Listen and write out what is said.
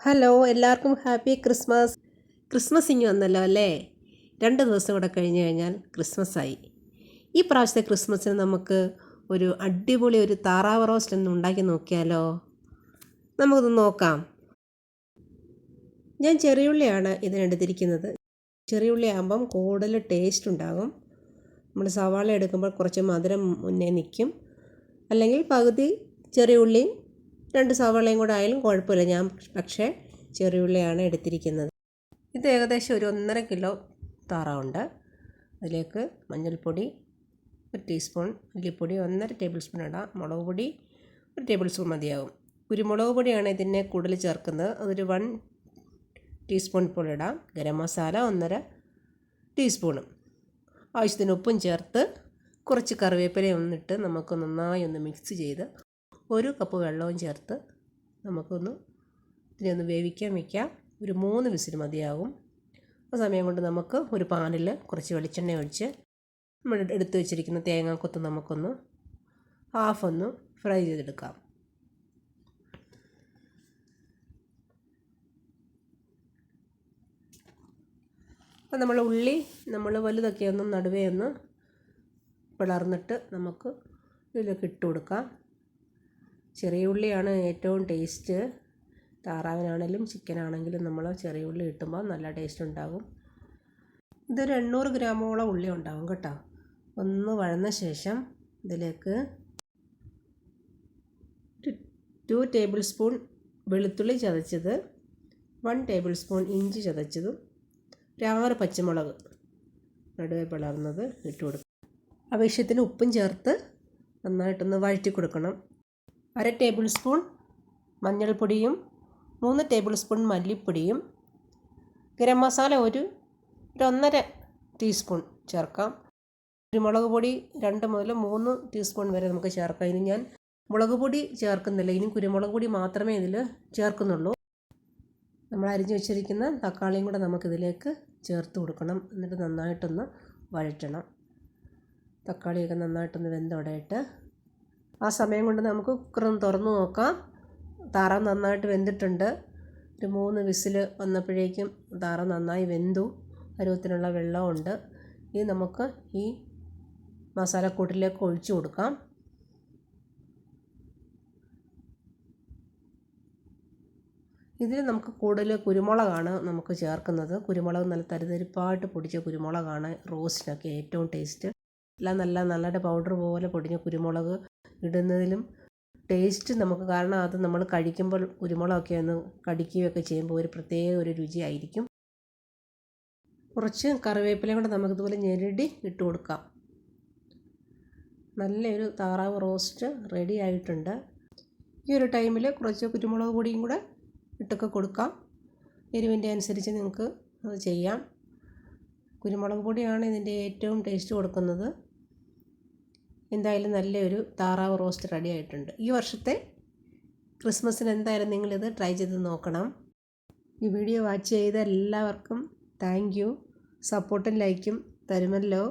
Hello, എല്ലാവർക്കും happy Christmas. Christmas ഇങ്ങ് വന്നല്ലോ അല്ലേ? 2 ദിവസം കൂടെ കഴിഞ്ഞ് കഴിഞ്ഞാൽ ക്രിസ്മസായി. ഈ പ്രാവശ്യത്തെ ക്രിസ്മസിന് നമുക്ക് ഒരു അടിപൊളി താറാവ് റോസ്റ്റ് ഒന്ന് ഉണ്ടാക്കി നോക്കിയാലോ? നമുക്കൊന്ന് നോക്കാം. ഞാൻ ചെറിയുള്ളിയാണ് ഇതിനെടുത്തിരിക്കുന്നത്. ചെറിയുള്ളി ആകുമ്പം കൂടുതൽ ടേസ്റ്റ് ഉണ്ടാകും. നമ്മൾ സവാള എടുക്കുമ്പോൾ കുറച്ച് മധുരം മുന്നേ നിൽക്കും. അല്ലെങ്കിൽ പകുതി ചെറിയുള്ളിയും 2 സവാളയും കൂടെ ആയാലും കുഴപ്പമില്ല. ഞാൻ പക്ഷേ ചെറിയുള്ളിയാണ് എടുത്തിരിക്കുന്നത്. ഇത് ഏകദേശം ഒരു 1.5 കിലോ താറാവുണ്ട്. അതിലേക്ക് മഞ്ഞൾപ്പൊടി 1 ടീസ്പൂൺ, മല്ലിപ്പൊടി 1.5 ടേബിൾ സ്പൂൺ ഇടാം. മുളക് പൊടി 1 ടേബിൾ സ്പൂൺ മതിയാവും. കുരുമുളക് പൊടിയാണ് ഇതിനെ കൂടുതൽ ചേർക്കുന്നത്. അതൊരു 1 ടീസ്പൂൺ ഇപ്പോൾ ഇടാം. ഗരം മസാല 1.5 ടീസ്പൂണും. ആവശ്യത്തിന് ഉപ്പും ചേർത്ത് കുറച്ച് കറിവേപ്പിലയും ഒന്നിട്ട് നമുക്ക് നന്നായി ഒന്ന് മിക്സ് ചെയ്ത് 1 കപ്പ് വെള്ളവും ചേർത്ത് ഇതിനെ വേവിക്കാൻ വയ്ക്കാം. ഒരു 3 വിസിൽ മതിയാകും. ആ സമയം കൊണ്ട് നമുക്ക് ഒരു പാനിൽ കുറച്ച് വെളിച്ചെണ്ണ ഒഴിച്ച് നമ്മൾ എടുത്തു വെച്ചിരിക്കുന്ന തേങ്ങാക്കൊത്ത് നമുക്കൊന്ന് ഹാഫ് ഫ്രൈ ചെയ്തെടുക്കാം. അപ്പോൾ നമ്മൾ ഉള്ളി വലുതൊക്കെ നടുവേ പിളർന്നിട്ട് നമുക്ക് ഇതിലേക്ക് ഇട്ട് കൊടുക്കാം. ചെറിയ ഉള്ളിയാണ് ഏറ്റവും ടേസ്റ്റ്. താറാവിനാണെങ്കിലും ചിക്കനാണെങ്കിലും നമ്മൾ ചെറിയ ഉള്ളി ഇട്ടുമ്പോൾ നല്ല ടേസ്റ്റ് ഉണ്ടാകും. ഇതൊരു 800 ഗ്രാമോളം ഉള്ളി ഉണ്ടാകും കേട്ടോ. ഒന്ന് വഴന്ന ശേഷം ഇതിലേക്ക് 2 ടേബിൾ സ്പൂൺ വെളുത്തുള്ളി ചതച്ചത്, 1 ടേബിൾ സ്പൂൺ ഇഞ്ചി ചതച്ചതും, 6 പച്ചമുളക് നടുവേ പിളർന്നത് ഇട്ട് കൊടുക്കും. ആവശ്യത്തിന് ഉപ്പും ചേർത്ത് നന്നായിട്ടൊന്ന് വഴറ്റി കൊടുക്കണം. 1/2 ടേബിൾ സ്പൂൺ മഞ്ഞൾപ്പൊടിയും 3 ടേബിൾ സ്പൂൺ മല്ലിപ്പൊടിയും, ഗരം മസാല ഒരു 1.5 ടീസ്പൂൺ ചേർക്കാം. കുരുമുളക് പൊടി 2 മുതൽ 3 ടീസ്പൂൺ വരെ നമുക്ക് ചേർക്കാം. ഇനി ഞാൻ മുളക് പൊടി ചേർക്കുന്നില്ല. ഇനി കുരുമുളക് പൊടി മാത്രമേ ഇതിൽ ചേർക്കുന്നുള്ളൂ. നമ്മൾ അരിഞ്ഞു വെച്ചിരിക്കുന്ന തക്കാളിയും കൂടെ നമുക്കിതിലേക്ക് ചേർത്ത് കൊടുക്കണം. എന്നിട്ട് നന്നായിട്ടൊന്ന് വഴറ്റണം. തക്കാളിയൊക്കെ നന്നായിട്ടൊന്ന് വെന്തോടയിട്ട് ആ സമയം കൊണ്ട് നമുക്ക് കുക്കറൊന്ന് തുറന്ന് നോക്കാം. താറാവ് നന്നായിട്ട് വെന്തിട്ടുണ്ട്. ഒരു 3 വിസിൽ വന്നപ്പോഴേക്കും താറാവ് നന്നായി വെന്തു. പരുവത്തിനുള്ള വെള്ളമുണ്ട്. ഇത് നമുക്ക് ഈ മസാലക്കൂട്ടിലേക്ക് ഒഴിച്ചു കൊടുക്കാം. ഇതിൽ നമുക്ക് കൂടുതൽ കുരുമുളകാണ് നമുക്ക് ചേർക്കുന്നത്. കുരുമുളക് നല്ല തരിതരിപ്പായിട്ട് പൊടിച്ച കുരുമുളകാണ് റോസ്റ്റിനൊക്കെ ഏറ്റവും ടേസ്റ്റ്. എല്ലാം നല്ല പൗഡർ പോലെ പൊടിഞ്ഞ കുരുമുളക് ഇടുന്നതിലും ടേസ്റ്റ് നമുക്ക്, കാരണം അത് നമ്മൾ കഴിക്കുമ്പോൾ കുരുമുളകൊക്കെ ഒന്ന് കടിക്കുകയൊക്കെ ചെയ്യുമ്പോൾ ഒരു പ്രത്യേക രുചിയായിരിക്കും. കുറച്ച് കറിവേപ്പിലയും കൂടെ നമുക്കിതുപോലെ ഞെരടി ഇട്ട് കൊടുക്കാം. നല്ലൊരു താറാവ് റോസ്റ്റ് റെഡി ആയിട്ടുണ്ട്. ഈ ഒരു ടൈമിൽ കുറച്ച് കുരുമുളക് പൊടിയും കൂടെ ഇട്ടൊക്കെ കൊടുക്കാം. എരിവിൻ്റെ അനുസരിച്ച് നിങ്ങൾക്ക് അത് ചെയ്യാം. കുരുമുളക് പൊടിയാണ് ഇതിൻ്റെ ഏറ്റവും ടേസ്റ്റ് കൊടുക്കുന്നത്. എന്തായാലും നല്ലൊരു താറാവ് റോസ്റ്റ് റെഡി ആയിട്ടുണ്ട്. ഈ വർഷത്തെ ക്രിസ്മസിന് എന്തായാലും നിങ്ങളിത് ട്രൈ ചെയ്ത് നോക്കണം. ഈ വീഡിയോ വാച്ച് ചെയ്ത എല്ലാവർക്കും താങ്ക് യു. സപ്പോർട്ടും ലൈക്കും തരുമല്ലോ.